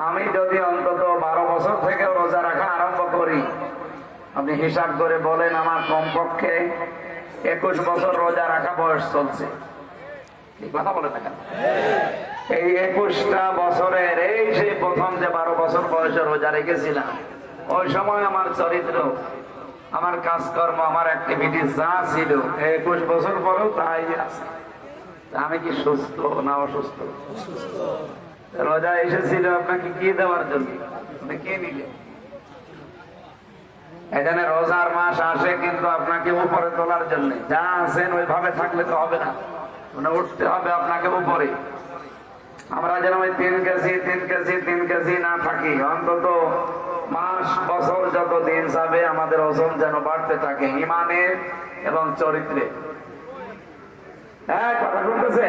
আমি যদি অন্তত 12 বছর থেকে রোজা রাখা আরম্ভ করি, আপনি হিসাব করে বলেন আমার কমপক্ষে 21 বছর রোজা রাখা বয়স চলছে। এই কথা বলে না কেন? এই 21টা বছরের এই সেই প্রথম যে 12 বছর বয়সে রোজা রেখেছিলাম, ওই সময় আমার চরিত্র, আমার কাজকর্ম, আমার অ্যাক্টিভিটি যা ছিল 21 বছর পরেও তাই আছে। আমি কি সুস্থ না অসুস্থ? রোজা এসেছিল আপনাকে কি দেওয়ার জন্য? আপনি কে নিলেন? এখানে রোজার মাস আসে কিন্তু আপনাকে উপরে তোলার জন্য। যা আছেন ওইভাবে থাকলে তো হবে না, মানে উঠতে হবে আপনাকে উপরে। আমরা যেন ওই 3 কেজি 3 কেজি 3 কেজি না থাকি, অন্তত মাস বছর যত দিন যাবে আমাদের ওজন যেন বাড়তে থাকে ইমানে এবং চরিত্রে। হ্যাঁ, কথা শুনতেছে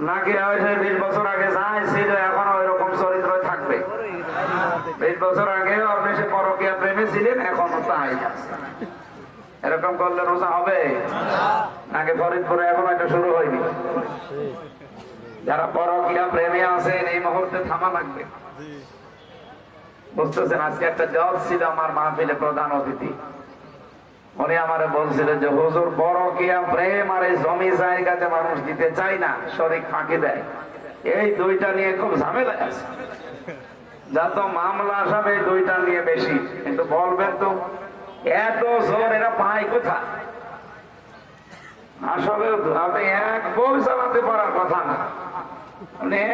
নাকি? 20 বছর আগে যাই ছিল এখন ওই রকম চরিত্র থাকবে। 20 বছর আগে আপনি সে পরকীয়া প্রেমে ছিলেন, এখনো তাই আছে। এরকম করলে রোজা হবে নাকি? ফরিদপুরে এখন এটা শুরু হয়নি। যারা পরকীয়া প্রেমে আছেন এই মুহূর্তে থামা লাগবে, বুঝতেছেন? আজকে একটা জজ ছিল আমার মাহফিলে, প্রধান অতিথি। উনি আমারে বলছিলেন যে হুজুর, পরকীয়া প্রেম আর এই জমি জায়গাতে মানুষ দিতে চায় না, শরীক ফাঁকি দেয়, এই দুইটা নিয়ে খুব ঝামেলা আছে। যত মামলা আসবে এই দুইটা নিয়ে বেশি। কিন্তু বলবেন তো এত জোর এরা পায় কোথায়? আসলে আপনি এক বউ চালাতে পারার কথা না,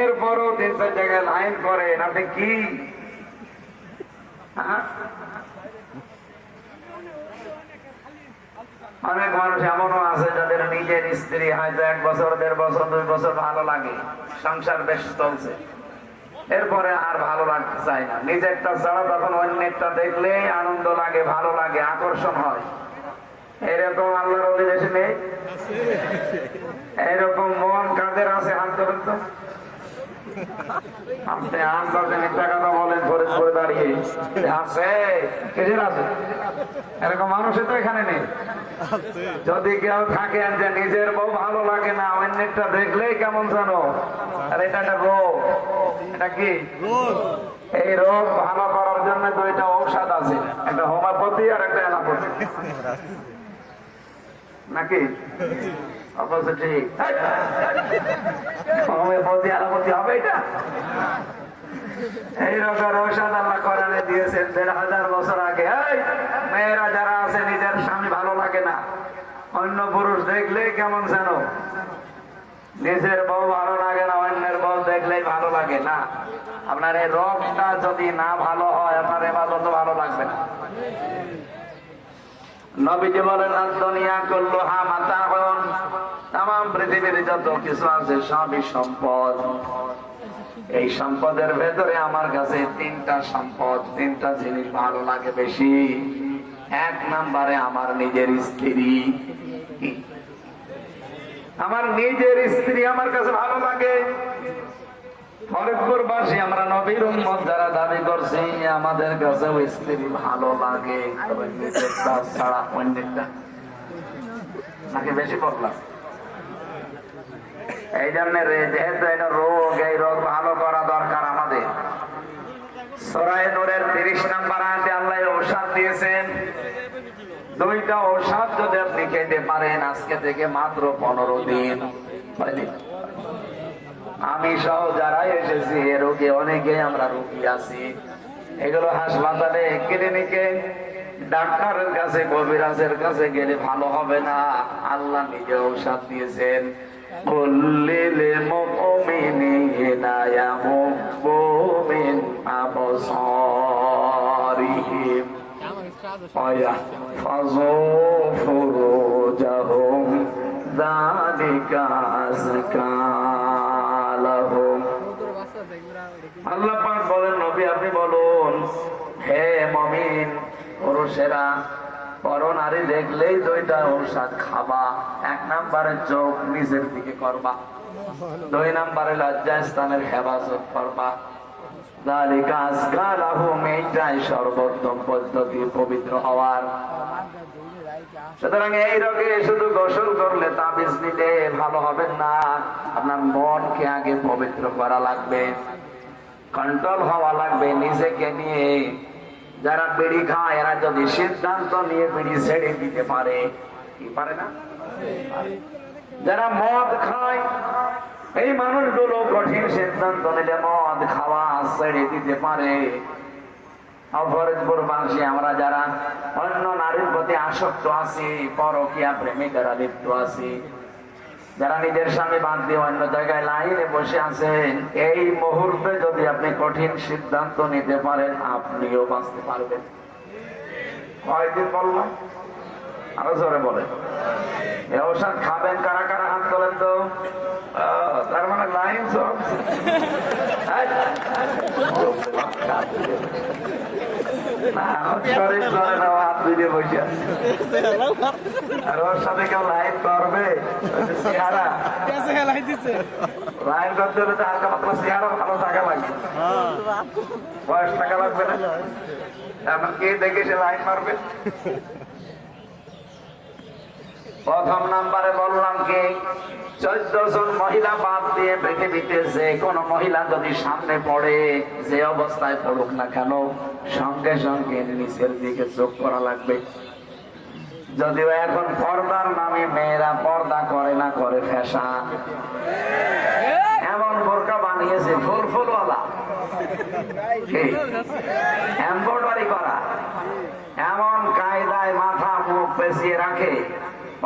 এরপরও 3-4 জায়গায় লাইন করেন, আপনি কি? অনেক মানুষ এমনও আছে যাদের নিজের স্ত্রী হয়তো 1 বছর 1.5 বছর 2 বছর ভালো লাগে, সংসার বেশ চলছে, এরপরে আর ভালো লাগতে চায় না। নিজেরটা ছাড়া তখন অন্যেরটা দেখলে আনন্দ লাগে, ভালো লাগে, আকর্ষণ হয়। এরকম আল্লাহর ওলি দেশে নেই? এরকম মন কাদের আছে? হাত ধরেন তো। আপনি আন্দাজে মিথ্যা কথা বলেন ফরিদপুরে দাঁড়িয়ে। আছে, কেজের আছে? এরকম মানুষই তো এখানে নেই। যদি কেউ থাকেন যে নিজের বউ ভালো লাগে না, অন্যেরটা দেখলেই কেমন জানো, আর এটা একটা রোগ। এটা কি? এই রোগ ভালো করার জন্য 2টা ঔষধ আছে, একটা হোমিওপ্যাথি আর একটা অ্যালোপ্যাথি, নাকি? হোমিওপ্যাথি অ্যালোপ্যাথি হবে এটা? এই রোগের ঔষধ আল্লাহ কোরআনে দিয়েছেন 1500 বছর আগে। মেয়েরা যারা আছে নিজের স্বামী ভালো লাগে না, অন্য পুরুষ দেখলে কেমন জানো, নিজের বউ ভালো লাগে না, অন্যের বউ দেখলেই ভালো লাগে না। আপনার এই রোগটা যদি না ভালো হয়, আপনার ইবাদত তো ভালো লাগবে না। নবীজি বলেন দুনিয়া কুল্লুহা মাতাউন, তামাম পৃথিবীর যত কিছু আছে সবই সম্পদ। এই সম্পদের ভেতরে আমার কাছে 3টা সম্পদ, 3টা জিনিস ভালো লাগে বেশি। 1 নম্বরে আমার নিজের স্ত্রী। আমার নিজের স্ত্রী আমার কাছে ভালো লাগে। ফরিদপুরবাসী আমরা নবীর উম্মত যারা দাবি করছি, আমাদের কাছে ওই স্ত্রী ভালো লাগে, তবে নিজের কাজ ছাড়া অন্যেরটা। নাকি বেশি বললাম? এই জন্য যেহেতু এটা রোগ, এই রোগ ভালো করা দরকার আমাদের। সূরা নূরের 30 নম্বর আয়াতে আল্লাহ ঔষধ দিয়েছেন। 2টা ঔষধ যদি আপনি খেতে পারেন আজকে থেকে মাত্র 15 দিন, আমি সহ যারা এসেছি এ রোগে অনেকে আমরা রোগী আছি, এগুলো হাসপাতালে ক্লিনিকে ডাক্তারের কাছে কবিরাজের কাছে গেলে ভালো হবে না। আল্লাহ নিজে ঔষধ দিয়েছেন। কুল্লিল মুমিনিনা ইয়াগুদ্দু মিন আবসারিহিম ওয়া ইয়াহফাযু ফুরুজাহুম যালিকা আযকা লাহুম। আল্লাহ পাক বলেন, নবী আপনি বলুন, হে মুমিন পুরুষেরা, পর নারী দেখলেই 2টা ঔষধ খাবা। 1 নম্বরে চোখ নিজের দিকে করবা, 2 নম্বরে লজ্জা স্থানের হেফাজত করবা। যালিকা আযকা লাহুম, এইটাই সর্বোত্তম পদ্ধতি পবিত্র হওয়ার। সুতরাং এই রোগে শুধু গোসল করলে, তাবিজ নিলে ভালো হবে না, আপনার মনকে আগে পবিত্র করা লাগবে। কন্ট্রোল হওয়া লাগবে নিজেকে নিয়ে। যারা বিড়ি খায় এরা যদি সিদ্ধান্ত নিয়ে বিড়ি ছেড়ে দিতে পারে, কি পারে না? যারা মদ খায় এই মানুষগুলো কঠিন সিদ্ধান্ত নিলে মদ খাওয়া ছেড়ে দিতে পারে। ফরিদপুরবাসী আমরা যারা অন্য নারীর প্রতি আসক্ত আছি, পরকীয়া প্রেমে যারা লিপ্ত আছি, যারা নিজের স্বামী বাদ দিয়ে অন্য জায়গায় লাইনে বসে আছেন, এই মুহূর্তে যদি আপনি কঠিন সিদ্ধান্ত নিতে পারেন আপনিও বাঁচতে পারবেন। কয়দিন বললাম? আরো জোরে বলেন। এই ঔষধ খাবেন কারা কারা হাত তোলেন তো। তার মানে লাইন আর ওর সাথে কেউ লাইন করবে? লাইন করতে হলে তো হালকা পাতলা চেহারা ভালো টাকা লাগবে, বয়স টাকা লাগবে না? এমন কে দেখে সে লাইন মারবে? প্রথম নাম্বারে বললাম কি, 14 জন মহিলা বাদ দিয়ে পৃথিবীতে যে কোন মহিলা যদি সামনে পড়ে, যে অবস্থায় পড়ুক না কেন, সঙ্গে সঙ্গে নিচের দিকে চোখ করা লাগবে। যদিও এখন পর্দার নামে মেয়েরা পর্দা করে না, করে ফ্যাশন। এমন বোরকা বানিয়েছে ফুল ফুলওয়ালা, এমব্রয়ডারি করা, এমন কায়দায় মাথা মুখ পেঁচিয়ে রাখে,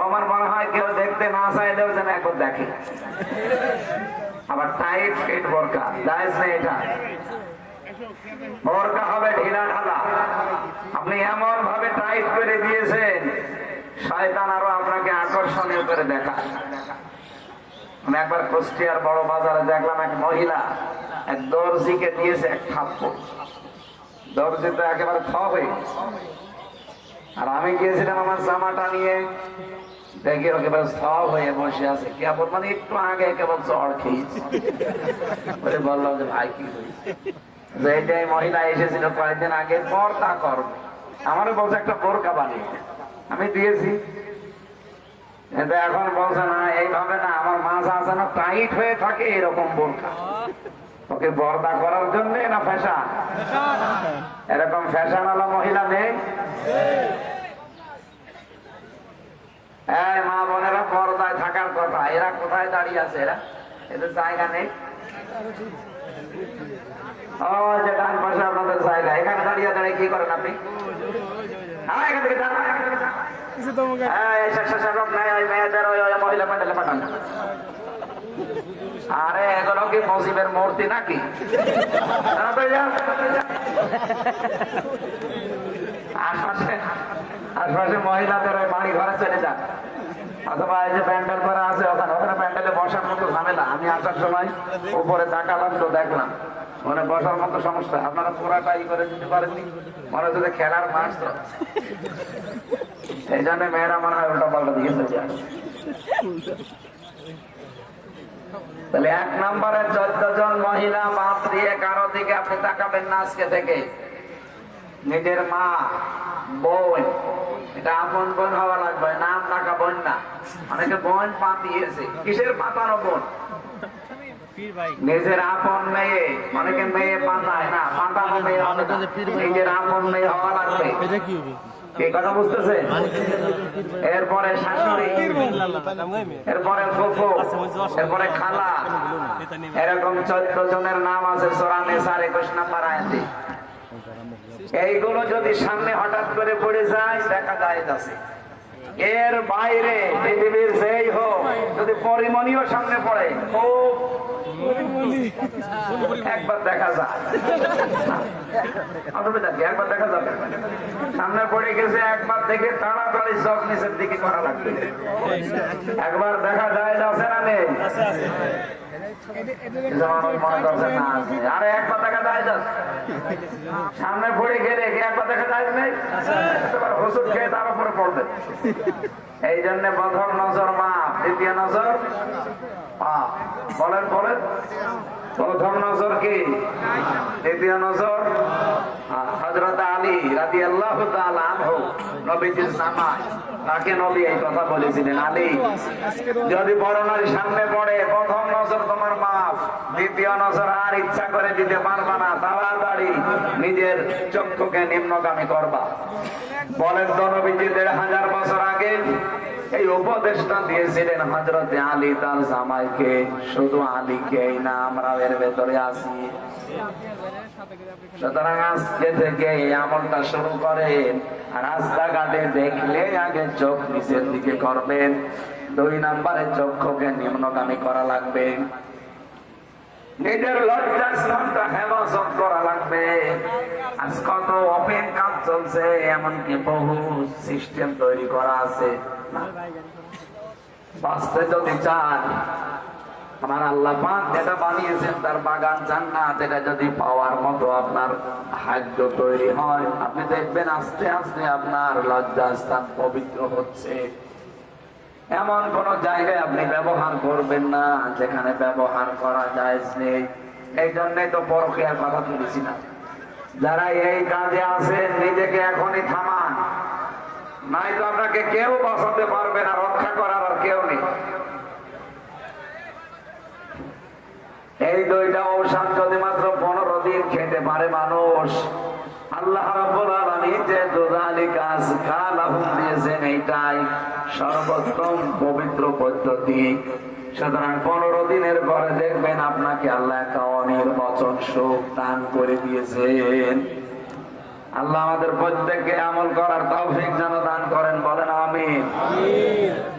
আমার মনে হয় কেউ দেখতে না চাইলেও যেন একবার দেখে। আবার টাইট ফিট বোরকা জায়েজ নেই, এটা বোরকা হবে ঢিলা ঢালা। আপনি এমন ভাবে টাইট করে দিয়েছেন শয়তান আরো আপনাকে আকর্ষণীয় করে দেখা। আমি একবার কুষ্টিয়ার বড় বাজারে দেখলাম এক মহিলা এক দর্জিকে দিয়েছে এক থাপ্পড়। দর্জি তো একেবারে থ হয়ে গেছে। আর আমি গিয়েছিলাম আমার জামাটা নিয়ে, দেখি একেবারে সব হয়ে বসে আছে, কেবল মানে একটু আগে কেবল চড় খেয়েছি। বললাম যে ভাই কি হয়েছে? যেটাই মহিলা এসেছিল কয়েকদিন আগে, পর্দা করবে, আমারও বলছে একটা বোরকা বানিয়ে, আমি দিয়েছি। কিন্তু এখন বলছে না, এইভাবে না, আমার মাথা আছে না টাইট হয়ে থাকে এরকম বোরকা। ওকে পর্দা করার জন্য না ফ্যাশন? এরকম ফ্যাশন ওয়ালা মহিলা নেই? এই মা বোনেরা, পর্দায় থাকার কথা। এরা কোথায় দাঁড়িয়ে আছে? এদের জায়গা নেই। ও যে ডান পাশে আপনাদের জায়গা, এখানে দাঁড়িয়ে দাঁড়িয়ে কি করেন আপনি? এখান থেকে মহিলা প্যান্ডেলে পাঠান। আরে এগুলো কি মজিবের মূর্তি নাকি? আশপাশে মহিলাদের বাড়ি ঘরে চলে যান, অথবা এই যে প্যান্ডেল করা আছে ওখানে প্যান্ডেলে বসার মতো ঝামেলা। আমি আসার সময় উপরে তাকালাম তো দেখলাম মানে বসার মতো সমস্যা। আপনারা পুরাটাই করে দিতে পারেননি, মনে হচ্ছে খেলার মাঠ তো। এই জন্য মেয়েরা মনে হয় উল্টা পাল্টা দিকে চলে আসে। তাহলে 1 নম্বরে 14 জন মহিলা বাদ দিয়ে কারো দিকে আপনি তাকাবেন না আজকে থেকে। নিজের মা, বোন, এটা আপন বোন হওয়া লাগবে, নাম ডাকা বোন না। অনেকে বোন পাতিয়েছে, কিসের পাতানো বোন? নিজের আপন মেয়ে, অনেকে মেয়ে পাতায় না, পাতানো মেয়ে হবে না, নিজের আপন মেয়ে হওয়া লাগবে। কি কথা বুঝতেছে? এরপরে শাশুড়ি, এরপরে ফুফু, এরপরে খালা, এরকম 14 জনের নাম আছে সূরা নিসার 21 নম্বর আয়াতে। এইগুলো যদি সামনে হঠাৎ করে পড়ে যায় দেখা যায় আছে। এর বাইরে পৃথিবীর যেই হোক যদি পরিমণিও সামনে পড়ে খুব একবার দেখা যায়, একবার দেখা যাবে। সামনে পড়ে গেছে, একবার দেখে তাড়াতাড়ি চোখ নিচের দিকে করা লাগবে। একবার দেখা যায় আছে না নেই? আরে একবার দেখা যায়, সামনে পড়ে গেলে একবার দেখা যায় নেই, ওষুধ খেয়ে তার উপরে পড়বে। এই জন্য প্রথম নজর মা, দ্বিতীয় নজর বলেন বলেন প্রথম নজর কি? দ্বিতীয় নজর হযরত আলী রাদিয়াল্লাহু তাআলা আনহু, নবীজির জামাই, তাকে নবী এই কথা বলেছিলেন, আলী যদি বড় নারীর সামনে পড়ে প্রথম নজর তোমার মাফ, দ্বিতীয় নজর আর ইচ্ছা করে দিতে পারবা না, তাড়াতাড়ি নিজের চক্ষুকে নিম্নগামী করবা। বলেন তো নবীজি ১৫০০ বছর আগে এই উপদেশটা দিয়েছিলেন হযরতে আলী তার জামাইকে, শুধু আলীকে না, আমরা এর ভেতরে আছি। সুতরাং আজকে থেকে এই আমলটা শুরু করেন। রাস্তাঘাটে দেখলে আগে চোখ নিচের দিকে করবেন, ২ নম্বরে চক্ষুকে নিম্নগামী করা লাগবে, নিজের লজ্জাস্থানটা হেফাজত করা লাগবে। আজ কত ওপেন কাজ চলছে, এমনকি বহু সিস্টেম তৈরি করা আছে। বাঁচতে যদি চান, আমার আল্লাহ পাক যেটা বানিয়েছেন তার বাগান জান্নাত, এটা যদি পাওয়ার মতো আপনার ভাগ্য তৈরি হয়, আপনি দেখবেন আস্তে আস্তে আপনার লজ্জাস্থান পবিত্র হচ্ছে। এমন কোন জায়গায় আপনি ব্যবহার করবেন না যেখানে ব্যবহার করা জায়েজ নেই। এই জন্যই তো পরকীয়ার কথা তুলেছি না। যারা এই কাজে আছেন নিজেকে এখনই থামান, নাই তো আপনাকে কেউ বাঁচাতে পারবে না, রক্ষা করার আর কেউ নেই। এই 2টা ঔষধ যদি মাত্র 15 দিন খেতে পারে মানুষ, আল্লাহ রাব্বুল আলামিন যে দুযালিকা আযকা লাহুম দিয়েছেন, এইটাই সর্বোত্তম পবিত্র পদ্ধতি। সুতরাং 15 দিনের পরে দেখবেন আপনাকে আল্লাহ একটা অনির্বচন সুখ দান করে দিয়েছেন। আল্লাহ আমাদের প্রত্যেককে আমল করার তৌফিক যেন দান করেন, বলেন আমিন।